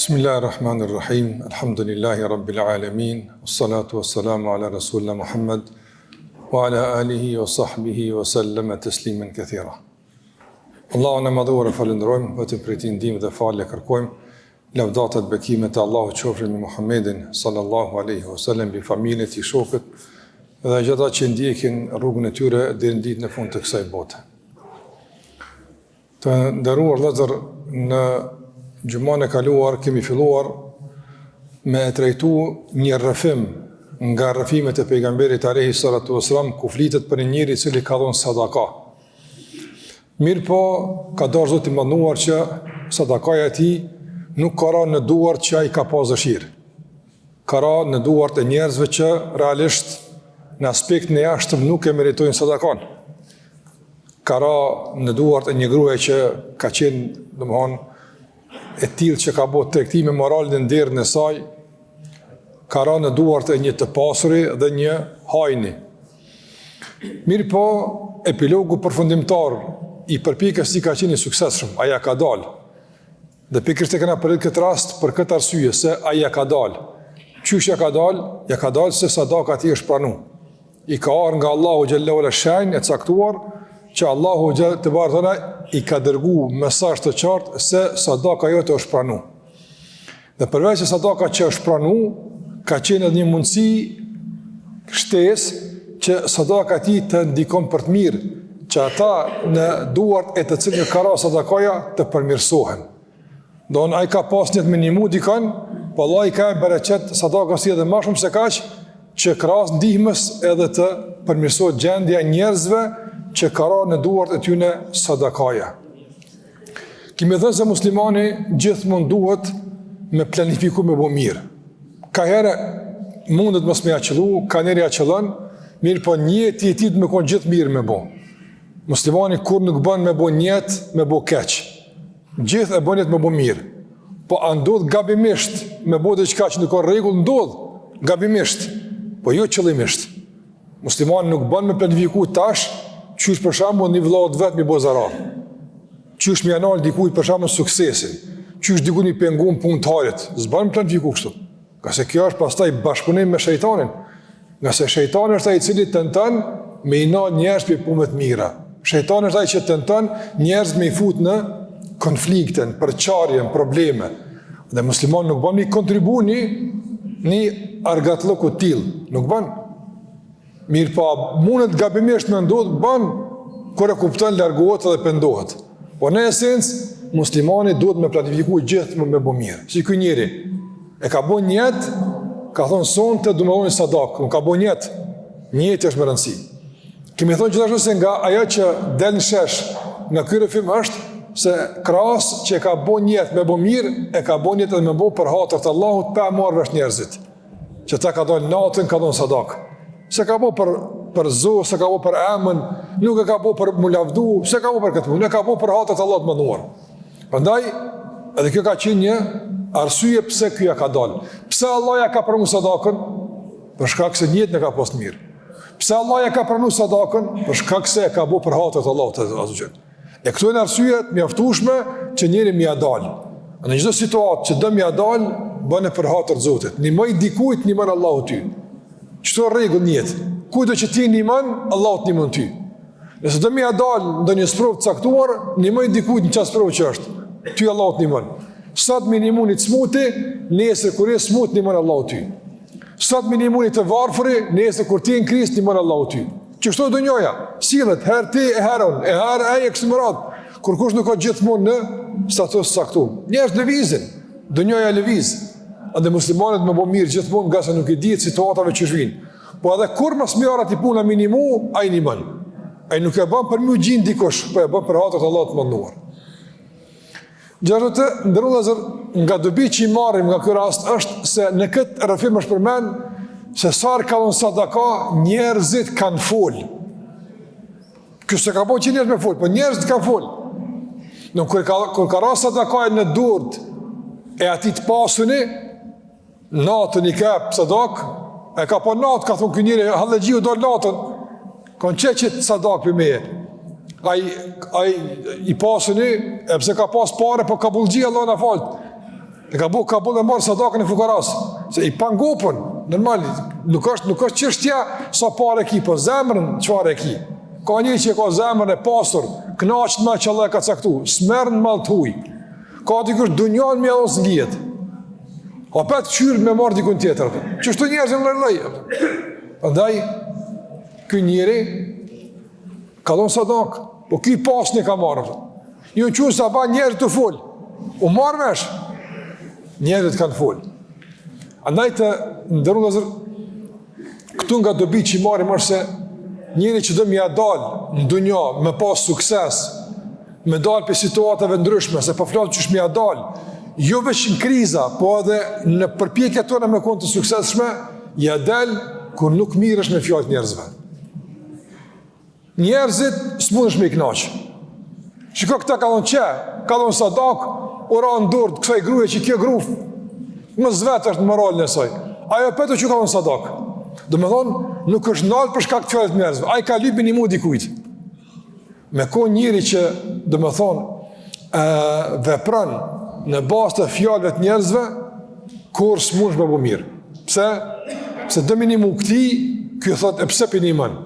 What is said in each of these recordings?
Bismillahirrahmanirrahim. Alhamdulillahi rabbil alamin. Wassalatu wassalamu ala rasulina Muhammad wa ala alihi wa sahbihi wa sallama tasliman kathira. Allahun e madhuar e falenderojmë, vetëm për ti ndihmë dhe falë kërkojmë. Lavdatat bekimet e Allahut qofshin me Muhammedin sallallahu alaihi wasallam, bi familjen e tij, shokët dhe gjithë ata që ndjekin rrugën e tyre deri në ditën e fundit të kësaj bote. Të nderuar vëllezër, në gjumën e kaluar kemi filluar me e trajtu një rrëfim nga rrëfimet e pejgamberit alayhi salatu wasalam, ku flitet për një njeri i cili ka dhënë sadaka. Mirë po, ka dorë Zoti i mënduar që sadakaja e tij nuk ka rënë në duart që ai ka pas dëshirë. Ka rënë në duart e njerëzve që realisht në aspektin e jashtëm nuk e meritojnë sadakan. Ka rënë në duart e një gruaje që ka qenë, domthonë, e tillë që ka bërë tregtime morale në nderin e saj, ka rënë në duart e një të pasuri dhe një hajni. Mirë po, epilogu përfundimtar i përpjekjes si ka qenë i suksesshëm, aja ka dalë. Dhe pikërisht e kena përrit këtë rast për këtë arsye, se aja ka dalë. Qysh ja ka dalë? Ja ka dalë se sadaka ti është pranu. I ka arë nga Allahu xhallahu ala shenjë e caktuar, që Allahu të bartona i ka dërgu mesazh të qartë se sadaka jote është pranu. Dhe përveç se sadaka që është pranu, ka qenë edhe një mundësi shtesë që sadaka ti të ndikon për të mirë, që ata në duart e të cilë ka ra sadakaja të përmirësohen. Don ai ka pas një minimu dikon, po Allah i ka bereqet sadaka si edhe më shumë se kaq, që krahas ndihmës edhe të përmirësohet gjendja e njerëzve që ka ra në duart e tyne sadakaja. Kemi thënë se muslimani gjithmonë duhet me planifiku me bo mirë. Ka herë mundet mos me aqëllu, ka njerë aqëllën, mirë po njeti e ti të me konë gjithë mirë me bo. Muslimani kur nuk bën me bo njetë, me bo keqë. Gjithë e bën jetë me bo mirë. Po a ndodh gabimisht me bo dhe qka që nuk ka regull, ndodh gabimisht, po jo qëllimisht. Muslimani nuk bën me planifiku tash, qysh për shembull një vëllaut vetë mi bo zarar, qysh mi anal dikujt për shembull suksesin, qysh dikujt mi pengu në punë të harit, s'bën me planifiku kështu. Ka se kjo është pastaj bashkëpunim me shejtanin, nga se shejtani është ai i cili tenton me i nal njerëz për punë të mira. Shejtani është ai që tenton njerëz me i fut në konflikte, përçarje, probleme. Dhe muslimani nuk bën mi kontribu një argatllëku të tillë, nuk bën. Mirë pa, mundet gabimisht me ndodhë, banë, kër e kuptën, largohet dhe pendohet. Po në esencë, muslimani duhet me planifiku gjithë me bo mirë. Si këj njeri, e ka bo njetë, ka thonë sonë të du me ojnë sadak, nuk ka bo njetë është më rëndësi. Kemi thonë gjithashtu se nga aja që del në shesh nga kërë film është, se krasë që e ka bo njetë me bo mirë, e ka bo njetë edhe me bo për hatër të Allahut, pa marrë vesh njerëzit. Që ta ka dojnë natën, ka dojnë sadak. Se ka bo për zo, se ka bo për emën, nuk e ka bo për mu lavdu, se ka bo për këtë punë, e ka bo për hatët Allah të mënduar. Prandaj, edhe kjo ka qenë një arsye pse kjo ja ka dalë. Pse Allah ja ka pranu sadakën? Për shkak se njëtë në ka postë mirë. Pse Allah ja ka pranu sadakën? Për shkak se e ka bo për hatët Allah të azugjen. E këto e në arsyet mjaftueshme që njëri mi ja dalë. Në gjithë situatë që dë mi ja dalë, bëne për hatët Zotit. Një mëj dikujt, një mën Allahu ty. Qëto regull njëtë, kujdo që ti një manë, Allah të një manë ty. Nëse të mi a dalë ndë një sprovë të caktuar, një mëjë dikujt një qasë sprovë që është, ty Allah të një manë. Sat minimuni të smuti, nesër kur e smut një manë Allah të ty. Sat minimuni të varfëri, nesër kur ti në krisë një manë Allah të ty. Qështu e do njoja, silët, herë ti e herën, e herë e kësë më radhë, kur kush nuk ka gjithmonë në status caktuar. Njerëz lëvizin, do njoja lëvizin. Andë muslimanët me bo mirë gjithmonë nga se nuk i ditë situatave që shvinë. Po edhe kur mas mjarat i puna minimu, a i një mënë. A i nuk e ban për mjë gjinë dikosh, po e ban për hatët Allah të mënduar. Gjashtë të ndërru dhe zër, nga dobi që i marim nga kërë rast është se në këtë rëfim është përmen, se sarë ka dhënë sadaka, njerëzit kanë folë. Kësë ka bo që njerëz me folë, po njerëzit kanë folë. Nuk kër ka rast sadaka në durd e ati të pasuni, natën i kep sadak, e ka po natë, ka thonë kënjëri, hallegjiu do natën, kanë qeqit sadak për meje. Ai i pasuni, e pse ka pas pare, po ka bullgji Allah në falët. E ka e marë sadakën e fukaras, se i pangopën, normal, nuk është çështja sa pare ki, po zemrën çfarë e ki. Ka një që ka zemrën e pasur, knaqët me që Allah e ka caktu, smerën mal të huj. Ka dikush dunjan me adhos ngjet. O petë qyrë me marë dikun tjetër. Qështu njerëzën lërlej. Andaj, ky njeri ka dhënë sadakë, po ky pas një ka marë. Ju në qunë sa ba njerët të full. U marë vesh. Njerët kanë full. Andaj të ndërru në zërë, këtu nga dobi që i marim është se njeri që dëmë ja dalë në dunja, me pas sukses, me dalë për situatave ndryshme, se pa flatë që shme ja dalë, jo veç në kriza, po edhe në përpjekja tona me konë të sukseshme, ja dalë kur nuk mirësh me fjallët njerëzve. Njerëzit s'mundesh me i knaqë. Shiko këta ka dhonë që, ka dhonë sadak, ora në durd, kësaj gruje që kjo gruf, më zvetë është në moralin e saj. Ajo peto që ka dhonë sadak. Do me thonë, nuk është nalë për shkak të fjallët njerëzve. Ajo ka lypin një mu dikujt. Me konë njëri që, do me thonë, vepran në bazë të fjallëve të njerëzve, kur s'mundesh me bu mirë. Pse? Pse dëmi një mu këti, kjo thot, e pse për një mënë.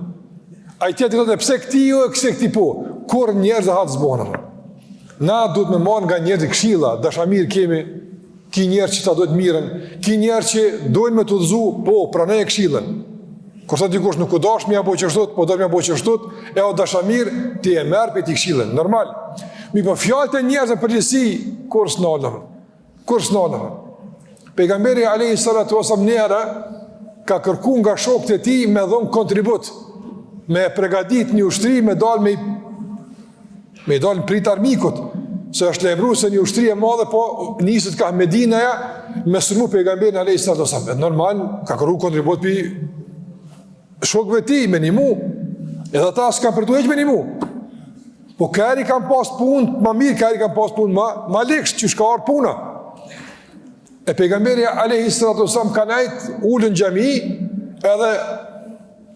A i tjetëri thot, e pse këti jo, e këse këti po. Kur njerëz dhe hatë zbonë. Na duhet me marë nga njerëz i këshilla, dashamir kemi, ki njerëz që ta duhet miren, ki njerëz që dojnë me të dhëzu, po, pranoj e këshillën. Kërsa dikush nuk u dash me ja bo qështut, po do me ja bo qështut, e o dashamir, ti e merë për ti këshillën, normal. Mi po fjallët e njerëz e përgjësi, kur s'nalëve. Pejgamberi alayhi salatu wasallam njëra, ka kërku nga shokët e ti me dhonë kontribut, me pregadit një ushtri, me dalë në prit armikut, se është lejmru se një ushtri e madhe, po nisët ka Medinaja, me sërmu pejgamberin alayhi salatu wasallam. Normal, ka kërku kontribut për shokëve ti, me një mu, edhe ta s'ka përtu eq me një mu. Po kërri kam pas punë, ma mirë kërri kam pas punë, ma leksh që shka arë puna. E pejgamberi alayhi salatu wasallam ka najt ullën gjami, edhe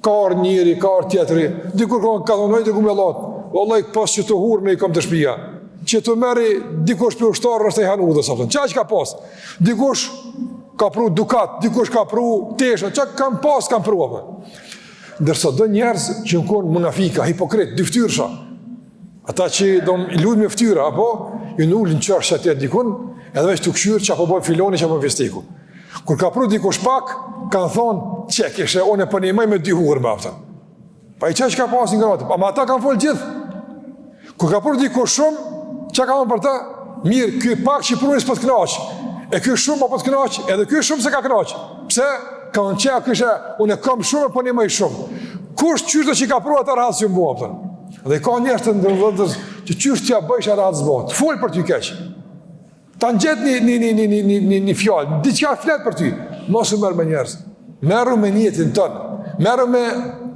ka arë njëri, ka arë tjetëri, dikur ka dhonoj të kumë e latë, vallaj pas që të hurë me i kom të shpia, që të meri dikush për ushtarë është e hanë udhës, qa që ka pas? Dikush ka pru dukat, dikush ka pru tesha, qa kam pas, kam pru, ndërsa do njerëz që në konë munafika, hipokrit, dyftyrsha, ata që do më lullë me ftyra, apo, ju në ullë në qërë që atje dikun, edhe veç të këshyrë që apo bojë filoni që apo fistiku. Kur ka pru dikush pak, kanë thonë, që kishe, one për një maj me dy hurë me aftën. Pa i që ka pasin nga atë, ama ata kanë folë gjithë. Kur ka pru dikush shumë, që ka thonë për ta, mirë, kjo pak që i prunis për të knaqë, e kjo shumë pa për të knaqë, edhe kjo shumë se ka knaqë. Pse? Ka në që kishe, une kam shumë për një maj shumë. Kush qyshtë që i ka pru ata rahatës që më bua, aftën. Dhe ka njerës të ndërvëndës që qyshtë që ja bëjsh e rahatës bua, të folë për ty keqë. Ta në gjithë një fjallë, diqka fletë për ty, mos u merë me njerëz, merru me njetin tënë, merru me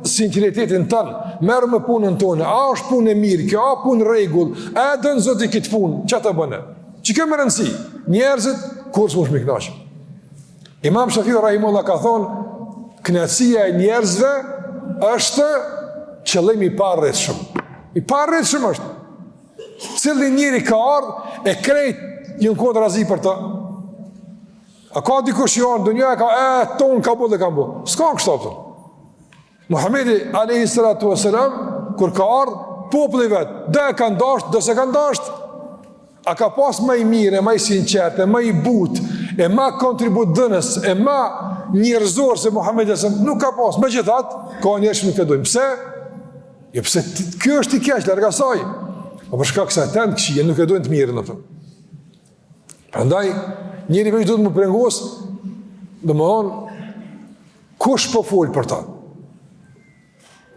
sinceritetin tënë, merru me punën tonë, a është punë e mirë, kjo a punë regull, a dënë zoti këtë punë, që të bëne? Që kjo më rëndësi, njerëzit, kur së më shmiknaqë. Imam Shafiu Rahimullah ka thonë, knatësia e njerëzve është qëllimi i parrithshëm. I parrithshëm është. Cili njeri ka ardhë e krejt një në kodë razi për ta. A ka dikush janë, dënja e ka, tonë ka bu dhe ka bu. S'ka në kështu apëtën. Muhamedi alayhi salatu wasalam, kur ka ardhë, populli vetë, dhe e ka ndasht, dhe se ka ndasht, a ka pas ma i mire, ma i sinqerte, ma i but, e ma kontribut dënës, e ma njërzor se Muhamedi nuk ka pas. Me gjithat, ka njerë që nuk e dojmë. Pse? Jo, pse kjo është i keq, larga saj. O përshka kësa e tenë këshije, nuk e dojnë të mirë në të. Prandaj, njëri veç du të më prengos, dhe më thonë, kush po folë për ta?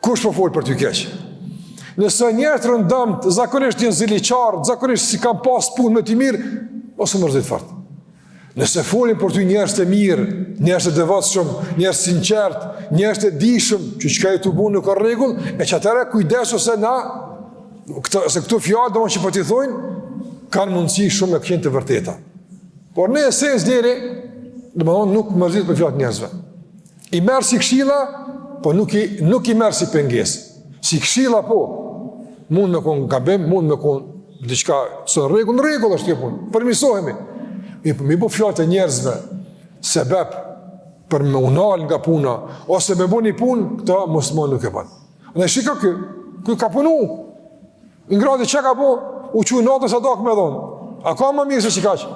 Kush po folë për ty keq? Nëse njerë të rëndëmt, zakonisht një ziliqarë, zakonisht si kam pas punë me ty mirë, ose mërzit fartë. Nëse folin për ty njerës të mirë, njerës të devatëshëm, njerës sinqert, njerës të dishëm, që ka e të bunë nuk ka regull, e që atëre kujdesu se na, se këtu fjallë do më që për t'i thojnë, kanë mundësi shumë me këqenë të vërteta. Por në esens deri, dhe më thonë nuk mërzit për fjallë njerësve. I merë si këshila, po nuk i merë si pengesë. Si këshila po, mund me konë gabim, mund me konë diqka së në regull është kjo punë, përmisohemi. Mi po fjallë të njerëzve, sebeb për me unal nga puna, ose me bu një punë, këta muslimon nuk e banë. Në shika kë ka punu, në gradi që ka po, u që natën sa do këme dhonë, a ka më mirë se që ka që.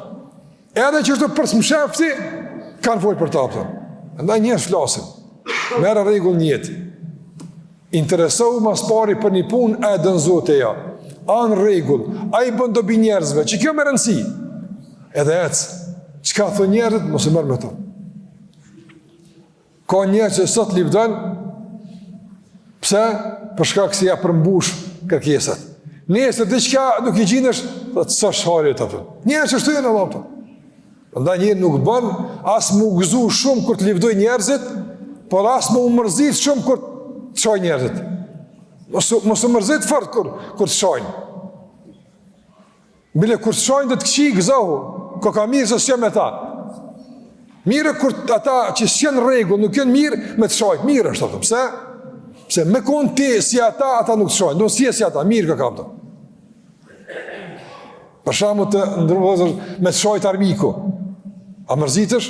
Edhe që është për smshefti, kanë folë për ta pëtën. Ndaj njerës flasin, merë regull njeti. Interesohu mas pari për një pun e dënzote ja. Anë regull, a i bënd dobi njerëzve, që kjo më rëndësi. Edhe ecë, që ka thë njerët, mos e mërë me të. Ka njerë që sot livdën, pse? Përshka kësi ja përmbush kërkjesat. Nesër dhe qka nuk i gjinësh, dhe të së shari të të. Njerë që shtu e në lopë. Nda njerë nuk bën, as më gëzu shumë kër të livdoj njerëzit, por as më mërzit shumë kër të shaj njerëzit. Mosë mërzit fort kër të shajnë. Bile kër të shajnë dhe të këqi gëzohu, ka mirë se s'jem me ta. Mirë kër ata që s'jen regull, nuk jenë mirë me të shajnë. Mirë është të pëse? Pse me konë ti si ata nuk të shajnë. Do si e si ata, mirë ka kapta. Për shamu të ndërëvëzër me të shajtë armiku. A mërzitësh?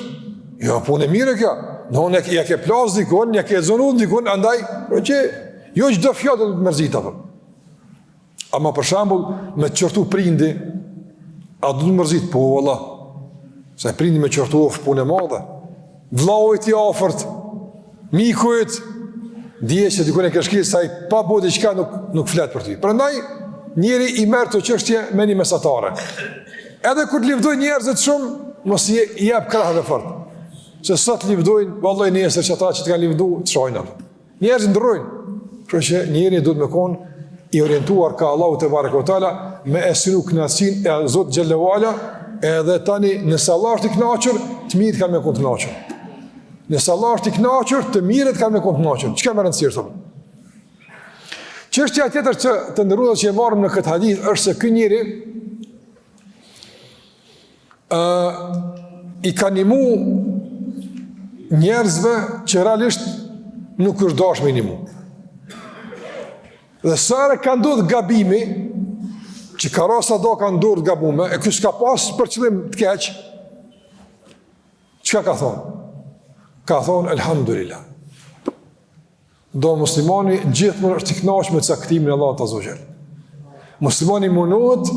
Jo, punë e mire kja. Në ja ke plas dikon, ja ke zonun dikon, andaj, që jo që do fjallë të mërzita. Ama për shambull, me të qërtu prindi, a du të mërzit? Po, Allah. Se prindi me qërtu ofë punë e madhe. Vlaujt i afërt, mikujt, dje që dikon e kërshkit, sa i pa bodi qka nuk fletë për ty. Për ndaj, njeri i merë të qështje me një mesatare. Edhe kur të livdoj njerëzit shumë, mos i jep krahëve fort. Se sot livdojnë, valloj nesër që ata që të kanë livdu, të shajnë. Njerëzit ndrojnë. Kërë që njeri duhet me konë i orientuar ka Allahu te barekotala me esinu knatësin e Zot Gjellewala, edhe tani nëse Allah është i knaqër, të mirët kanë me konë të knaqër. Nëse Allah është i knaqër, të mirët kanë me konë të knaqër. Që ka me rëndësirë të më? Çështja tjetër që të ndërrua që e marëm në këtë hadith është se kë njeri i ka nimu njerëzve që realisht nuk është dashme i nimu. Dhe sare ka ndodhë gabimi, që ka rasa do ka ndodhë gabume, e kësë ka pasë për qëllim të keqë, qëka ka thonë? Ka thonë, elhamdulillah. Do muslimani gjithmonë është i kënaqur me caktimin e Allahut të Azogjel. Muslimani mundohet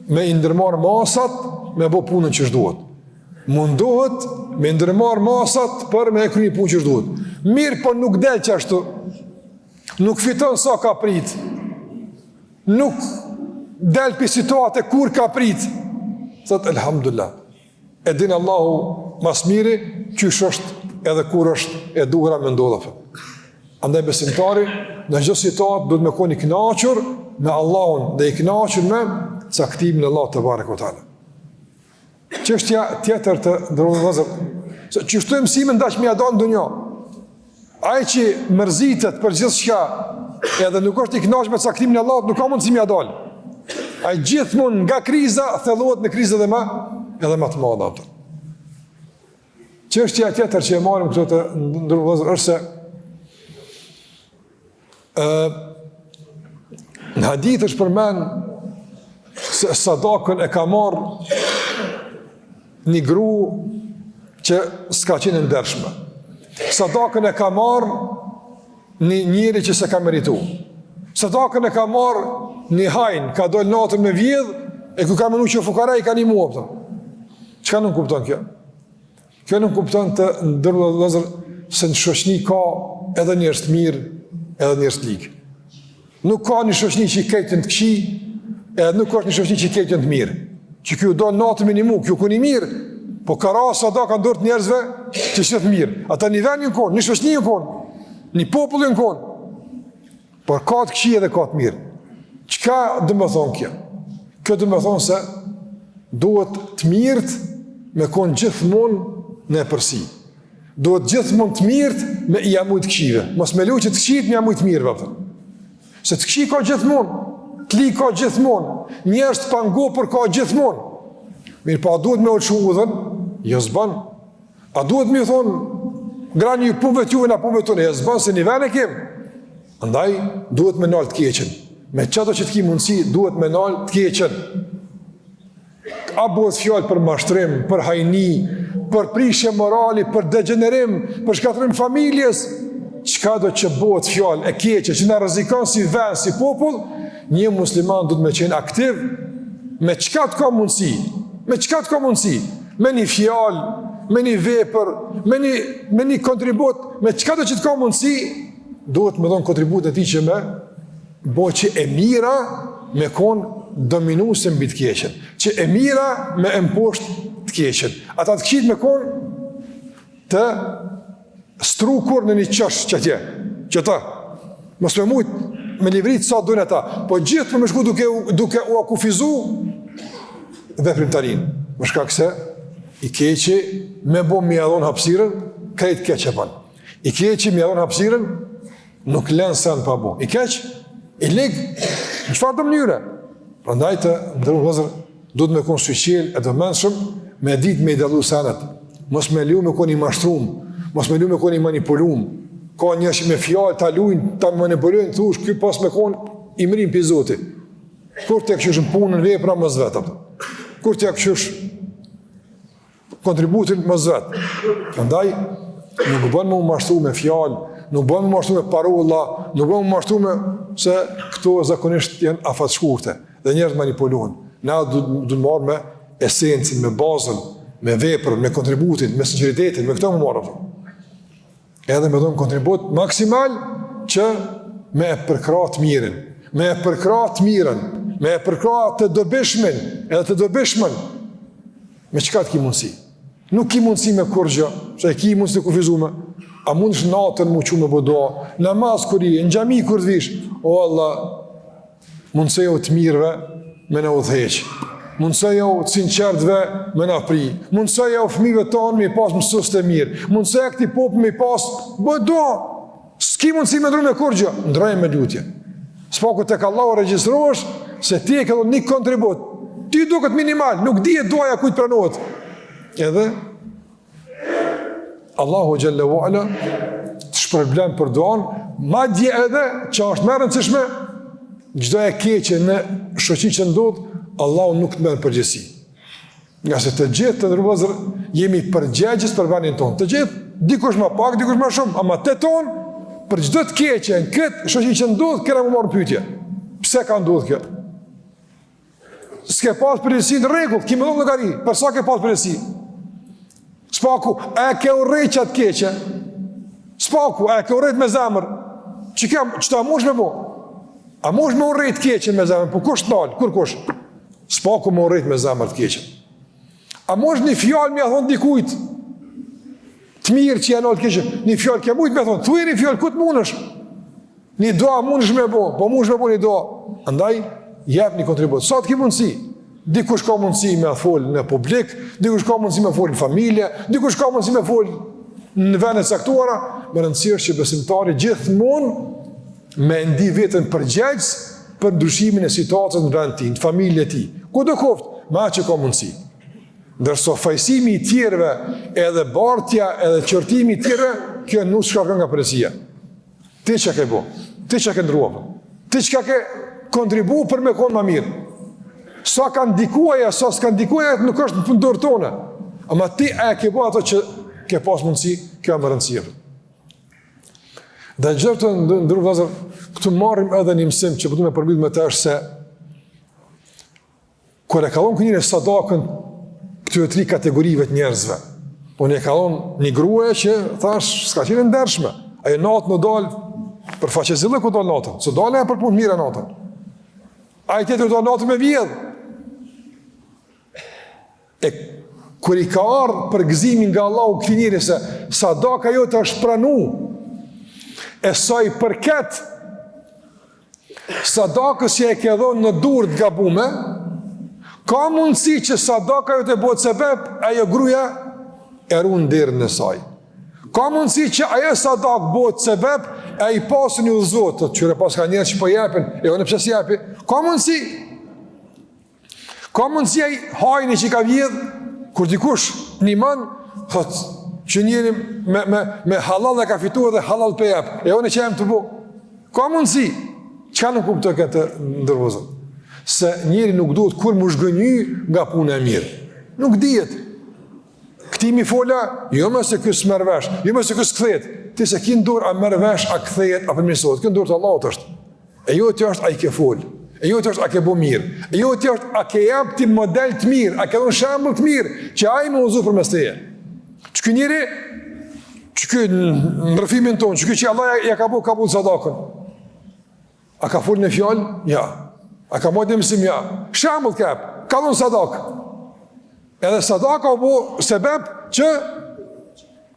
me indërmarr masat, me bo punën që shduhet. Mundohet me ndërmarr masat për me e kryi punë që shduhet. Mirë, po nuk del që ashtu. Nuk fiton sa ka prit. Nuk del për situate kur ka prit. Thot, elhamdulillah. E din Allahu mas miri, qysh është edhe kur është e duhra me ndodhë. Andaj besimtari, në gjithë situatë duhet me koni kënaqur me Allahun dhe i kënaqur me caktimin e Allahut te barekutaala. Çështja tjetër të ndërrozë, se çështoj mësimin ndaj më ia ndonjë. Ai që mërzitet për gjithçka, edhe nuk është i kënaqur me caktimin e Allahut, nuk ka mundësi më ia dal. Ai gjithmonë nga kriza thellohet në krizë edhe më të mëdha. Çështja tjetër që e marrim këtu të ndërrozë është se në hadith është përmen se sadakën e ka marrë një gru që s'ka qenë ndershme. Sadakën e ka marrë një njëri që se ka meritu. Sadakën e ka marrë një hajnë, ka dojnë natën me vjedh, e ku ka menu që fukara i ka një mua pëtën. Qëka nuk kupton kjo? Kjo nuk kupton të ndërë dhe dhezër se në shoshni ka edhe njërës të mirë, edhe njërës të ligë. Nuk ka një shoshni që i kejtën të këshi, edhe nuk ka një shoshni që i kejtën të mirë. Që kjo do natë minimu, kjo ku një mirë, po ka rasa da ka ndërët njerëzve që që të mirë. Ata një ven një konë, një shoshni një konë, një popull një konë, por ka të këshi edhe ka të mirë. Qëka dhe më thonë kjo? Kjo dhe më thonë se duhet të mirët me konë gjithmonë në përsi. Duhet gjithmonë të mirët me i jamujt këshive. Mos me lu që të këshit me jamujt mirë, vëpëtën. Se të këshit ka gjithmonë, të li ka gjithmonë, njerës të pangopër ka gjithmonë. Mirë, pa a duhet me oqë udhën? Jo zbanë. A duhet me thonë, gra një punve t'juve në punve t'une, jo zbanë, se një vene kemë. Andaj, duhet me nalë të keqen. Me qëto që t'ki mundësi, duhet me nalë të keqen. a bëhet fjalë për mashtrim, për hajni, për prishje morali, për degenerim, për shkatërim familjes, çka do që bëhet fjalë e keqe që na rrezikon si vend, si popull, një musliman duhet me qenë aktiv, me çka të ka mundësi, me një fjalë, me një vepër, me një kontribut, me çka do që të ka mundësi, duhet me dhënë kontribut e ti që me bëhet që e mira me konë dominuese mbi të keqen, që e mira me emposht të keqen. Ata të këqit me konë të strukur në një qësh që atje, që ta, mos me mujtë me livrit sa dojnë ata, po gjithë për me shku duke u akufizu veprimtarin. Më shkak se i keqi me bo mi adhon hapsiren, krejt keqe pan. I keqi mi adhon hapsiren, nuk lenë sen pa bo. I keq, i lig, në qëfar të mënyre. Prandaj të ndërru vëzër, du të me konë suqel e të menshëm, me dit me i dalu senet. Mos me liu me konë i mashtrum, mos me liu me konë i manipulum. Ka njësh me fjallë, ta luin, ta manipulujnë, thush, kjo pas me konë i mërim për Zoti. Kur të këqysh në punën vepra më zvetëm. Kur të këqysh kontributin më zvetë. Prandaj, nuk bën më mashtru me fjallë, nuk bën më mashtru me parolla, nuk bën më mashtru me se këto zakonisht janë afat shkurte dhe njerëz manipulojnë. Na du marrë me esencin, me bazën, me veprën, me kontributin, me sinceritetin, me këto më marrë. Edhe me dhëmë kontribut maksimal që me e përkrat mirin, me e përkrat të dobishmin, edhe të dobishmen, me qëka të ki mundësi? Nuk ki mundësi me kurgjë, që e ki mundësi të kufizume, a mundësh natën mu që me bëdoa, namaz kur i, në gjami kur të vish, o Allah, mundësejo të mirëve me në udheq, mundësejo të sinqertve me në pri, mundësejo fëmive tonë me i pas mësus të mirë, mundësejo këti popë me i pas bëdoa, s'ki mundësi me ndru me kurgjë, ndrojnë me lutje. S'paku tek Allah o regjistrohesh, se ti e këllon një kontribut, ti duket minimal, nuk di e doaja kujt pranohet. Edhe Allahu Gjallahu Ala të shpërblen për doan, ma dje edhe që është më rëndësishme, çdo e keqe në shoqi që ndodh, Allahu nuk të merr përgjegjësi. Nga se të gjithë të ndërvozër jemi përgjegjës për vendin tonë. Të gjithë, dikush më pak, dikush më shumë, ama të tonë, për çdo të keqe në këtë shoqi që ndodh, kena më marrë pyetje. Pse ka ndodhur kjo? S'ke pas përgjegjësi në rregull, ki më dhënë llogari, për sa ke pas përgjegjësi? Spaku, e ke urrejt qatë keqe? Spaku, e ke urrejt me zemër? Që ta mosh me bo? A mosh me urrejt keqen me zemër? Po kush të nalë? Kur kush? Spaku me urrejt me zemër të keqen. A mosh një fjallë me a thonë dikujt? Të mirë që janë alë të keqen. Një fjallë ke mujtë me thonë, thuj një fjallë, ku të munësh? Një doa munësh me bo, po munësh me bo një doa. Andaj, jep një kontribut. Sa të ki mundësi? Dikush ka mundësi me folë në publik, dikush ka mundësi me folë në familje, dikush ka mundësi me folë në vendet saktuara, me rëndësirë që besimtari gjithmonë me ndi vetën përgjegjës për ndryshimin e situatës në vend ti, në familje ti. Ku do koftë, ma që ka mundësi. Ndërso fajsimi i tjerve, edhe bartja, edhe qërtimi i tjerve, kjo nuk shka nga përësia. Ti që ke bo, ti që ke ndruapë, ti që ke kontribu për me konë ma mirë. Sa ka ndikuaja, sa s'ka ndikuaja, nuk është në fundor tonë. Ama ti e ke bo ato që ke pas mundësi, kjo më rëndësirë. Dhe në gjërë të ndërru vëzër, këtu marrim edhe një mësim që përdu me përbit me të është se kër e kalon kënjëre sadakën këtyre 3 kategorive të njerëzve, unë e kalon një grue që thash s'ka qenë ndershme, ajo natë në dalë për faqezillë ku dalë natën, së dalë e për punë mire natën. Ajo tjetër dalë natën me vjedhë. E kër i ka ardhë për gëzimin nga Allahu këti njëri se sadaka jo të është pranu, e sa i përket sadakës që e ke dhonë në durë të gabume, ka mundësi që sadaka jo të bëtë sebeb, ajo gruja e runë dirë në saj. Ka mundësi që ajo sadakë bëtë sebeb, e i pasë një udhëzotë, të qyre pas ka njerë që po jepin, e o në pëse si jepi. Ka mundësi. Ka mundësi e hajni që ka vjedhë, kur dikush një manë, thotë, që njëri me halal e ka fitu edhe halal për jepë, e o në që jemë të bu. Ka mundësi. Qëka nuk kuptoj këtë ndërvozën? se njeri nuk duhet kur më zhgënjy nga puna e mirë. Nuk dihet. Këti mi fola, jo më se kësë merr vesh, jo më se kësë këthet. Ti se ki ndur a merr vesh, a këthet, a përmirësohet. Kë ndur të Allahut është. E jo të është a i ke fol. E jo të është a ke bo mirë. E jo të është a ke jap ti model të mirë, a ke dhënë shembull të mirë, që a i më uzu për mes teje. Që ky njeri, që ky në rëfimin tonë, që ky që Allah ja ka bu sadakën. A ka fol në fjallë? Ja. A ka mojtë në mësim? Ja. Shembull ka dhënë sadakë. Edhe sadaka o bo sebeb që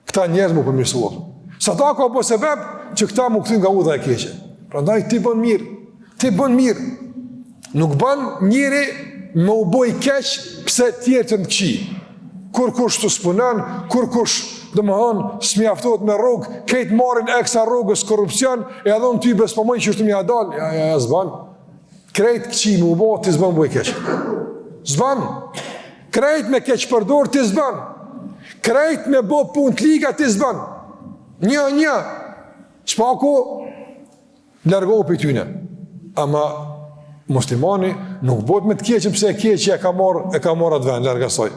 këta njerëz mu përmirësuar. Sadaka o bo sebeb që këta mu këthin nga udha e keqe. Prandaj ti bën mirë. Nuk bën njëri me u boj keq pse tjerë të në këqi. Kur kush të spunan, kur kush dhe më hënë smjaftot me rrugë, kejtë marin eksa rrugës korupcion, e edhe në ty bespomoj që është të mja dalë. Ja, zban. Krejt këqi me u bo, ti zban boj keq. Zban. Krejt me keq përdor, ti zban. Krejt me bo pun të liga, ti zban. Një. Shpaku, largohu për tyne. Ama muslimani nuk bot me të keqen pëse e keqe e ka marrë atë vend, larga saj.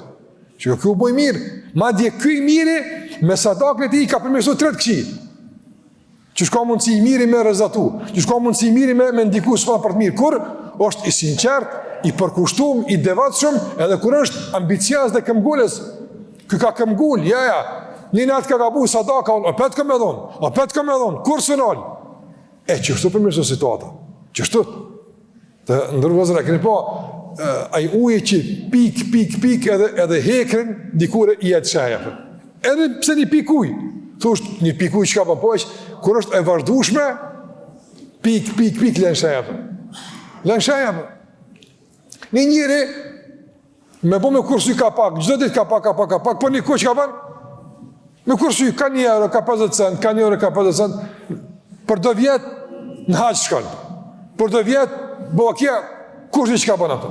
Që kjo boj mirë. Ma dje këj miri, me sadakën e ti ka përmirësu 3 këqi. Që shka mundësi i miri me rezatu. Që shka mundësi i miri me ndiku së fa për të mirë. Kur është i sinqert, i përkushtum, i devatshëm, edhe kur është ambiciaz dhe këmgulles. Ky ka këmgull, ja. Një natë ka gabu sadaka, o petë këm e dhonë, kur së nalë. Qështu përmirësu situata. Qështu. Të ndërvëzër e këni po, a i uje që pik edhe hekrin, dikure i jetë shaja. Edhe pse një pik uj. Thusht, një pik uj që ka përpojsh, kur është e vazhdushme, pik, len shaja. Një njëri, me bo me kursuj ka pak, gjithë dit ka pak, për një kuq ka ban, me kursuj ka 1 euro, ka 50 cent, ka 1 euro, ka 50 cent, për do vjetë në haqë shkallë, për do vjetë, bo kja, kursuj që ka ban ato.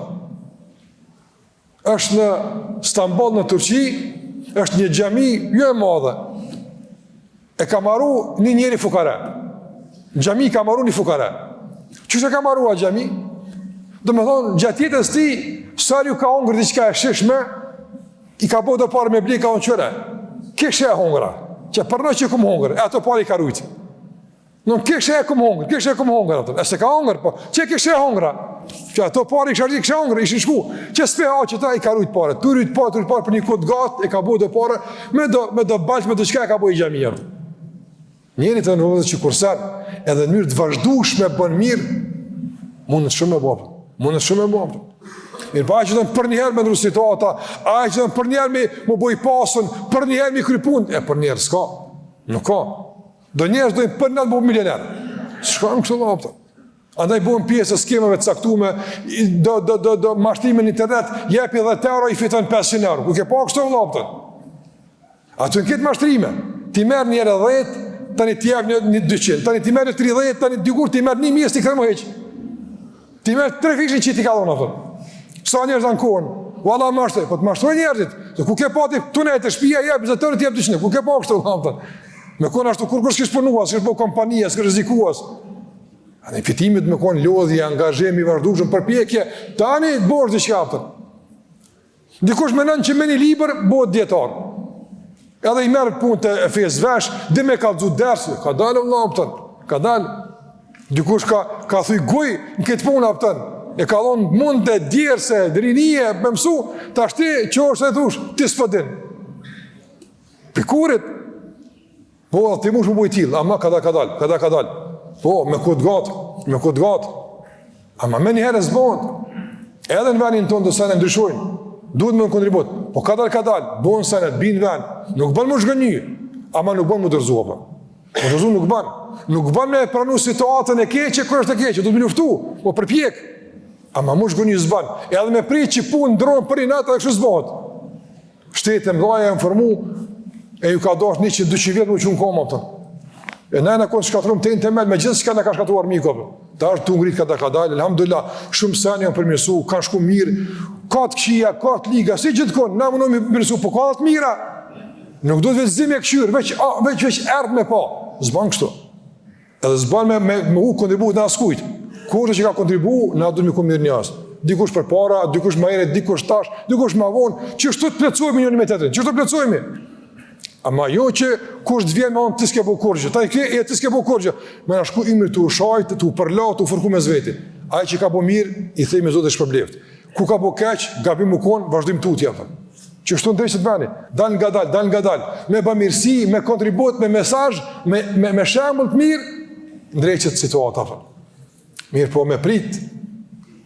Është në Stamboll, në Turqi, është një xhami, jo e madhe, e ka maru një njeri fukare. Në xhami ka maru një fukare. Qështë e ka maru a xhami? Do me thonë, gjatë jetës ti, sër ju ka hongër diqka e shishme, i ka bo do parë me bli, ka unë qëre. Kishe e hongra, që përno që kumë hongër, e ato parë i ka rujtë. Nën kishe e kumë hongër, ato. E se ka hongër, po, që kishe e hongra, që ato parë i kishe hongër, ishin shku, që s'pe ha që ta i ka rujtë parë, tu rujtë parë për një kodë gatë, e ka bo do parë, me do balqë, me do qka e ka bo i gjami jërë. Njeri të nërëvëzë që kursen, edhe në mirë të vazhdushme bën mirë, mundët shumë e bopë. Mirë pa që të në për njëherë me nërë situata, a që të në për njëherë me më boj pasën, për njëherë me krypun, për njëherë s'ka, nuk ka. Do njerës dojnë për njëherë më boj milionerë. S'ka në kështë lapëta. Andaj bojnë pjesë e skemave të caktume, do mashtime në internet, jepi 10 euro, i fiton 500 euro. Ku ke pa kështë lapëta? Ato në këtë mashtrime, ti merë njerë 10, tani ti jep një 200, tani ti merë 30, tani dikur ti merë 1.000, ti kërë më heqë. Ti merë 3 fikshin që ti ka dhonë ato. Sa njerëz në kohën, valla mashtroj, po të mashtroj njerëzit. Ku ke pati tunet e shtëpia jep 20 jep 200. Ku ke pa kështu vëllai? Me kon ashtu kur s'kish punuar, s'kish bëu kompania, s'kish rrezikuar. Ani fitimit me kon lodhje, angazhim i vazhdueshëm, përpjekje, tani të bësh diçka atë. Dikush mendon që me një libër bëhet dietar. Edhe i merr punë e fes vesh, dhe me kallzu ders, ka dalë vëllai, ka dalë. Dikush ka thuj goj në këtë punë aftën. E ka thonë mund të djerse, drinije, me mësu, të ashti që është e thush, ti s'pëdin. Pikurit, po, ti mush më bujë tilë, ama kada ka dalë. Po, me këtë gatë. Ama me njëherë e zbonë. Edhe në venin tonë të sene ndryshojnë, duhet me në kontribut. Po ka dalë, bonë sene, binë ven, nuk bënë më shgënjë, ama nuk bënë më dërzua. Më dërzu nuk bënë. Nuk bënë me pranu situatën e keqe, kërë është e keqe, du të më luftu, po përpjek. Ama më shgënjë zbanë. Edhe me pri që punë ndronë për i natë edhe kështë zbanë. Shtetë e mdhaja e më formu, e ju ka dosh 100-200 vjetë më që unë koma pëtën. E najna konë shkatrum të temel, me gjithë që ka në ka shkatruar mikove. Ta është të ngritë ka dalë, alhamdulillah, shumë seni janë përmirësu, kanë shku mirë, ka të këshia, ka të liga, si gjithë konë, na më në mirësu, po ka të mira. Nuk do të veç zime e këshyrë, veç erdë me pa. Zbanë kështu. Edhe zbanë me u kontribuat në askujt. Kurse që ka kontribu, na do të më ku mirë njësë. dikush për para, dikush më herët, dikush tash, dikush më vonë, çështu të plotësohemi njëri me tjetrin, çështu të plotësohemi. Ama jo që kush të vjen me anë ti s'ke bëu kurrë, ta e ti s'ke bëu kurrë, më na shku imri tu shajt, tu përla, tu fërku me zveti. Ai që ka bëu mirë, i themi Zotit shpërbleft. Ku ka bëu keq, gabim u kon, vazhdim tutje apo. Që shtu ndrejtë të vani, dal ngadal, me bamirësi, me kontribut, me mesazh, me shembull të mirë, ndrejtë situata apo. Mirë po me prit,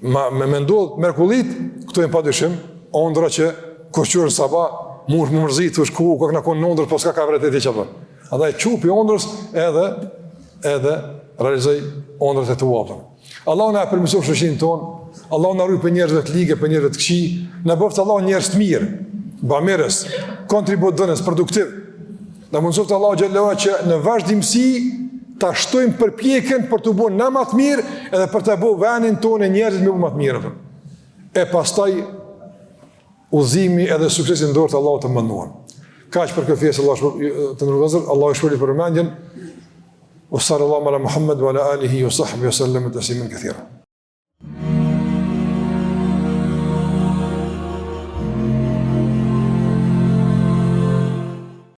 me ndodh mrekullit, këtu e padyshim, ondra që kurqur sabah, mund më mërzit, është ku ka na kon ondër, po s'ka ka vërtet e çfarë. Andaj çupi ondrës edhe realizoj ondrat e tua. Allahu na përmirësoj shoqërinë tonë, Allahu na ruaj për njerëzve të ligë, për njerëzve të këqij, na bëft Allahu njerëz të mirë, bamirës, kontributonës, produktiv. Na mundsoft Allahu xhallahu që në vazhdimsi ta shtojmë përpjekjen për të bërë na më të mirë edhe për të bërë vendin tonë njerëz më të mirë. E pastaj udhëzimi edhe suksesi në dorë të Allahut të mënduar. Kaq për këtë fjesë Allah të ndërgozur, Allahu shpërit për përmendjen. Wa sallallahu ala Muhammad wa ala alihi wa sahbihi wa sallam tasliman kathira.